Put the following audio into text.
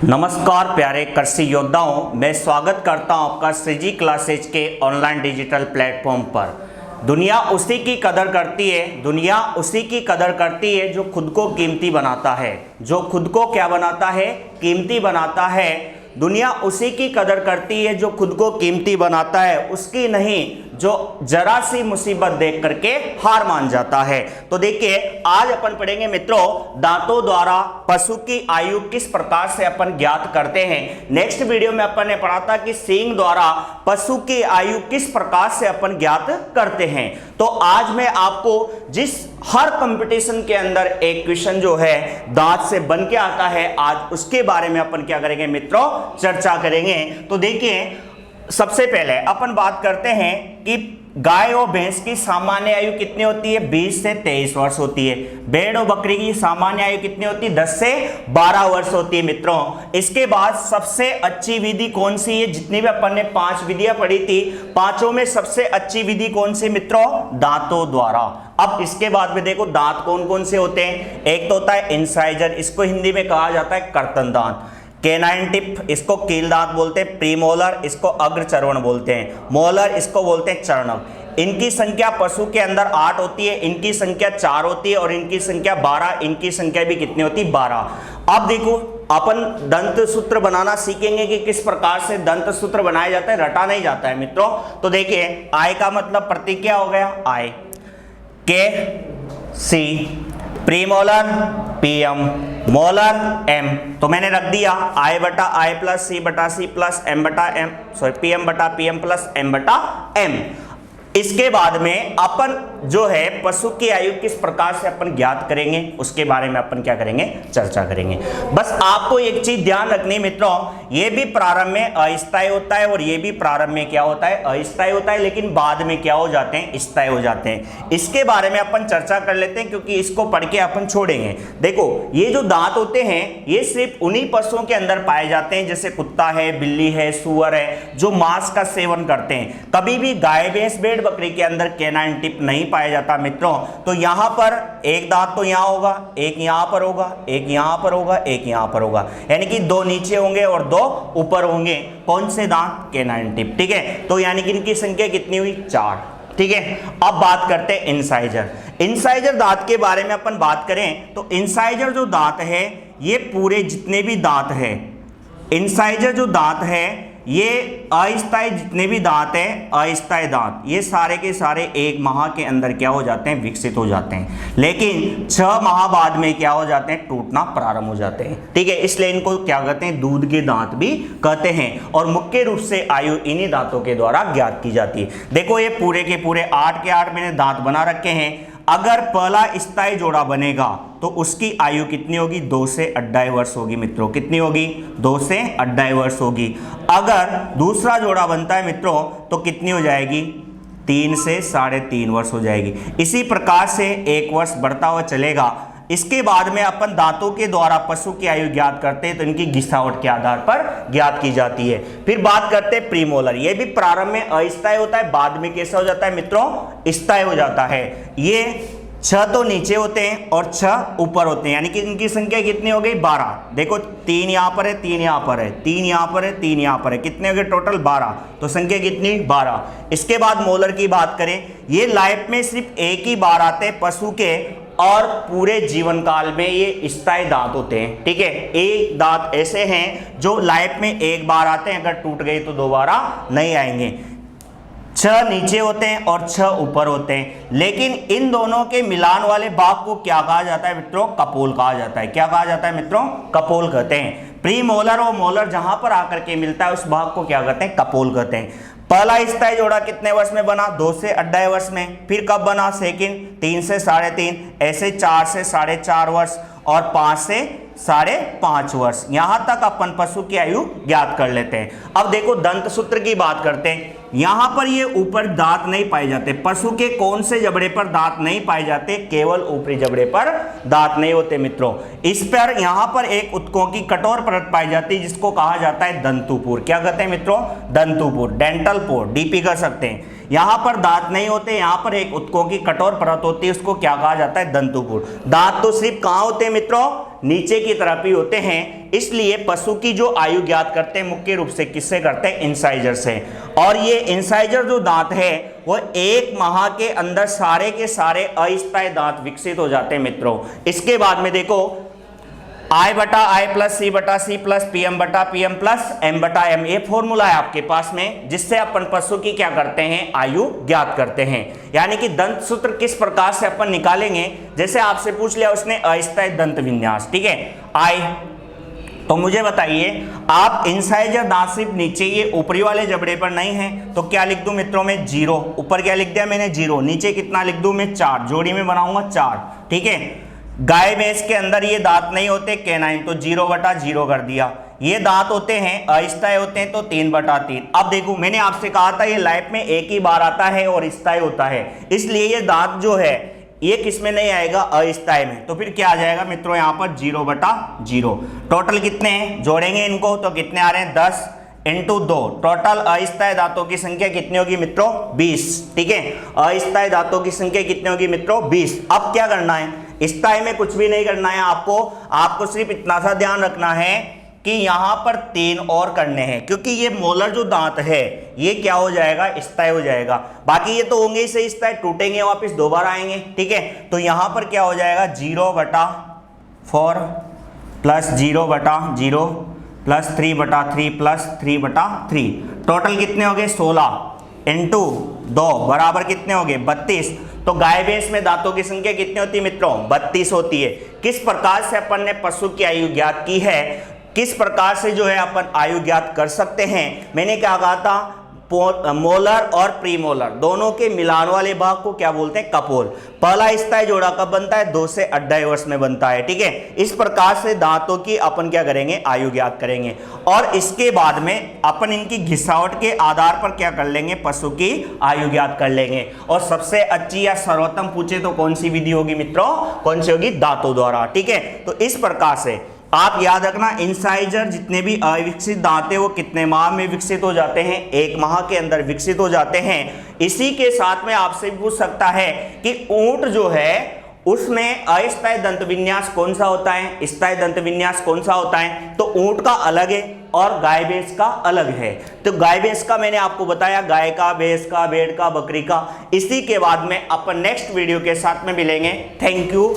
नमस्कार प्यारे कृषि योद्धाओं, मैं स्वागत करता हूं आपका श्रीजी क्लासेज के ऑनलाइन डिजिटल प्लेटफॉर्म पर। दुनिया उसी की कदर करती है, दुनिया उसी की कदर करती है जो खुद को कीमती बनाता है। जो खुद को क्या बनाता है? कीमती बनाता है। दुनिया उसी की कदर करती है जो खुद को कीमती बनाता है, उसकी नहीं जो जरा सी मुसीबत देख करके हार मान जाता है। तो देखिए, आज अपन पढ़ेंगे मित्रों, दांतों द्वारा पशु की आयु किस प्रकार से अपन ज्ञात करते हैं। नेक्स्ट वीडियो में अपन ने पढ़ा था कि सींग द्वारा पशु की आयु किस प्रकार से अपन ज्ञात करते हैं। तो आज मैं आपको जिस हर कंपटीशन के अंदर एक क्वेश्चन जो है दांत से बन के आता है, आज उसके बारे में अपन क्या करेंगे मित्रों, चर्चा करेंगे। तो देखिए, सबसे पहले अपन बात करते हैं कि गाय और भैंस की सामान्य आयु कितनी होती है? 20 से 23 वर्ष होती है। भेड़ और बकरी की सामान्य आयु कितनी होती है? 10 से 12 वर्ष होती है मित्रों। इसके बाद सबसे अच्छी विधि कौन सी है? जितनी भी अपन ने 5 विधियां पढ़ी थी, पांचों में सबसे अच्छी विधि कौन सी मित्रों? दांतों द्वारा। अब इसके बाद में देखो, दांत कौन कौन से होते हैं। एक तो होता है इंसाइजर, इसको हिंदी में कहा जाता है कर्तन दांत। कैनाइन टिप, इसको कील दांत बोलते हैं। प्रीमोलर, इसको अग्रचर्वण बोलते हैं। मोलर, इसको बोलते हैं चर्णक। इनकी संख्या पशु के अंदर 8 होती है, इनकी संख्या 4 होती है और इनकी संख्या 12। इनकी संख्या भी कितनी होती है? 12। अब देखो, अपन दंत सूत्र बनाना सीखेंगे कि किस प्रकार से दंत सूत्र बनाया जाता है, रटा नहीं जाता है मित्रों। तो देखिए, आय का मतलब प्रतीक क्या हो गया? आय। के सी, प्रीमोलर पीएम, मोलर एम। तो मैंने रख दिया आई बटा आई प्लस सी बटा सी प्लस एम बटा एम, सॉरी पीएम बटा पीएम प्लस एम बटा एम। इसके बाद में अपन जो है पशु की आयु किस प्रकार से अपन ज्ञात करेंगे, उसके बारे में अपन क्या करेंगे, चर्चा करेंगे। बस आपको एक चीज ध्यान रखनी मित्रों, ये भी प्रारंभ में अस्थायी होता है और ये भी प्रारंभ में क्या होता है? अस्थायी होता है, लेकिन बाद में क्या हो जाते हैं? स्थायी हो जाते हैं। इसके बारे में अपन चर्चा कर लेते हैं, क्योंकि इसको पढ़ के अपन छोड़ेंगे। देखो, ये जो दांत होते हैं ये सिर्फ उन्हीं पशुओं के अंदर पाए जाते हैं, जैसे कुत्ता है, बिल्ली है, सुअर है, जो मांस का सेवन करते हैं। कभी भी गाय, भैंस, भेड़, बकरी के अंदर कैनाइन टिप नहीं पाया जाता मित्रों। तो यहां पर एक दांत तो यहां होगा, एक यहां पर होगा, एक यहां पर होगा, एक यहां पर होगा, यानी कि 2 नीचे होंगे और 2 ऊपर होंगे। कौन से दांत? Canine tip. ठीक है, तो यानी कि इनकी संख्या कितनी हुई? 4। ठीक है, अब बात करते हैं इंसाइजर। इंसाइजर दांत के बारे में अपन बात करें तो इंसाइजर जो दांत है, ये पूरे जितने भी दांत है, इंसाइजर जो दांत है, ये अस्थायी जितने भी दांत हैं, अस्थायी दांत, ये सारे के सारे 1 माह के अंदर क्या हो जाते हैं? विकसित हो जाते हैं। लेकिन 6 माह बाद में क्या हो जाते हैं? टूटना प्रारंभ हो जाते हैं। ठीक है, इसलिए इनको क्या कहते हैं? दूध के दांत भी कहते हैं। और मुख्य रूप से आयु इन्हीं दांतों के द्वारा ज्ञात की जाती है। देखो, ये पूरे के पूरे 8 के 8 मैंने दांत बना रखे हैं। अगर पहला स्थायी जोड़ा बनेगा तो उसकी आयु कितनी होगी? 2 से 2.5 वर्ष होगी मित्रों। कितनी होगी? 2 से 2.5 वर्ष होगी। अगर दूसरा जोड़ा बनता है मित्रों तो कितनी हो जाएगी? 3 से 3.5 वर्ष हो जाएगी। इसी प्रकार से 1 वर्ष बढ़ता हुआ चलेगा। इसके बाद में अपन दांतों के द्वारा पशु की आयु ज्ञात करते हैं, तो इनकी घिसावट के आधार पर ज्ञात की जाती है। फिर बात करते हैं प्रीमोलर। ये भी प्रारंभ में अस्थायी होता है, बाद में कैसा हो जाता है मित्रों? स्थायी हो जाता है। ये 6 तो नीचे होते हैं और 6 ऊपर होते हैं, यानी कि इनकी संख्या कितनी हो गई? 12। देखो, 3 यहां पर है, 3 यहां पर है, 3 यहां पर है, 3 यहां पर है, कितने हो गए टोटल? 12। तो संख्या कितनी? 12। इसके बाद मोलर की बात करें, ये लाइफ में सिर्फ एक ही बार आते हैं पशु के, और पूरे जीवन काल में ये स्थायी दांत होते हैं। ठीक है, एक दांत ऐसे हैं जो लाइफ में एक बार आते हैं, अगर टूट गए तो दोबारा नहीं आएंगे। 6 नीचे होते हैं और 6 ऊपर होते हैं। लेकिन इन दोनों के मिलान वाले भाग को क्या कहा जाता है मित्रों? कपोल कहा जाता है। क्या कहा जाता है मित्रों? कपोल कहते हैं। प्री मोलर और मोलर जहां पर आकर के मिलता है, उस भाग को क्या कहते हैं? कपोल कहते हैं। पहला स्थायी जोड़ा कितने वर्ष में बना? 2 से 2.5 वर्ष में। फिर कब बना? सेकंड 3 से 3.5, ऐसे 4 से 4.5 वर्ष और 5 से 5.5 वर्ष। यहां तक अपन पशु की आयु ज्ञात कर लेते हैं। अब देखो, दंत सूत्र की बात करते हैं। यहां पर ये ऊपर दांत नहीं पाए जाते। पशु के कौन से जबड़े पर दांत नहीं पाए जाते? केवल ऊपरी जबड़े पर दांत नहीं होते मित्रों। इस पर यहां पर एक उत्तकों की कठोर परत पाई जाती है, जिसको कहा जाता है दंतुपुर। क्या कहते हैं मित्रों? दंतुपुर, डेंटल पोर, डीपी कर सकते हैं। यहां पर दांत नहीं होते, यहां पर एक उत्तकों की कठोर परत होती है, उसको क्या कहा जाता है? दंतुपुर। दांत तो सिर्फ कहां होते हैं मित्रों? नीचे की तरफ ही होते हैं, इसलिए पशु की जो आयु ज्ञात करते हैं मुख्य रूप से किससे करते हैं, इंसाइजर से। और ये इंसाइजर जो दांत है वो 1 माह के अंदर सारे के सारे अस्थायी दांत विकसित हो जाते हैं मित्रों। इसके बाद में देखो I बटा I प्लस C बटा C प्लस PM बटा PM प्लस M बटा M, ये फॉर्मूला है आपके पास में, जिससे अपन पशु की क्या करते हैं, आयु ज्ञात करते हैं। यानी कि दंत सूत्र किस प्रकार से अपन निकालेंगे, जैसे आपसे पूछ लिया उसने अस्थायी दंत विन्यास, ठीक है, I, तो मुझे बताइए आप इंसाइजर दांत सिर्फ नीचे ये ऊपरी वाले जबड़े पर नहीं है, तो क्या लिख दूं मित्रों में 0, ऊपर क्या लिख दिया मैंने 0, नीचे कितना लिख दूं मैं 4, जोड़ी में बनाऊंगा 4, ठीक है। गाय भैंस के अंदर ये दांत नहीं होते कैनाइन, तो 0 बटा 0 कर दिया। ये दांत होते हैं अस्थायी होते हैं तो 3 बटा 3। अब देखो मैंने आपसे कहा था ये लाइफ में एक ही बार आता है और स्थायी होता है, इसलिए ये दांत जो है ये किस में नहीं आएगा, अस्थायी में, तो फिर क्या आ जाएगा मित्रों यहाँ पर 0 बटा 0। टोटल कितने हैं, जोड़ेंगे इनको तो कितने आ रहे हैं 10 इंटू 2, टोटल अस्थायी दांतों की संख्या कितनी होगी मित्रों 20, ठीक है। अस्थायी दांतों की संख्या कितनी होगी मित्रों 20। अब क्या करना है, स्थायी में कुछ भी नहीं करना है आपको सिर्फ इतना सा ध्यान रखना है कि यहां पर 3 और करने हैं, क्योंकि ये मोलर जो दांत है ये क्या हो जाएगा, स्थायी हो जाएगा। बाकी ये तो होंगे ही सही स्थायी, टूटेंगे वापस दोबारा आएंगे, ठीक है। तो यहां पर क्या हो जाएगा 0 बटा 4 प्लस 0 बटा 0 प्लस 3 बटा 3 प्लस 3 बटा 3, टोटल कितने हो गए 16 इंटू 2 बराबर कितने हो गए 32। तो गाय भैंस में दांतों की संख्या कितनी होती है मित्रों 32 होती है। किस प्रकार से अपन ने पशु की आयु ज्ञात की है, किस प्रकार से जो है अपन आयु ज्ञात कर सकते हैं, मैंने क्या कहा था, मोलर और प्रीमोलर दोनों के मिलान वाले भाग को क्या बोलते हैं, कपोल। पहला स्थायी जोड़ा कब बनता है, 2 से 2.5 वर्ष में बनता है, ठीक है। इस प्रकार से दांतों की अपन क्या करेंगे, आयु ज्ञात करेंगे, और इसके बाद में अपन इनकी घिसावट के आधार पर क्या कर लेंगे, पशु की आयु ज्ञात कर लेंगे। और सबसे अच्छी या सर्वोत्तम पूछे तो कौन सी विधि होगी मित्रों, कौन सी होगी, दांतों द्वारा, ठीक है। तो इस प्रकार से आप याद रखना, इंसाइजर जितने भी अविकसित दांत है वो कितने माह में विकसित हो जाते हैं, 1 माह के अंदर विकसित हो जाते हैं। इसी के साथ में आपसे पूछ सकता है कि ऊंट जो है उसमें अस्थायी दंत विन्यास कौन सा होता है, स्थायी दंत विन्यास कौन सा होता है, तो ऊंट का अलग है और गाय भैंस का अलग है। तो गाय भैंस का मैंने आपको बताया, गाय का, भैंस का, भेड़ का, बकरी का। इसी के बाद में अपन नेक्स्ट वीडियो के साथ में मिलेंगे। Thank you.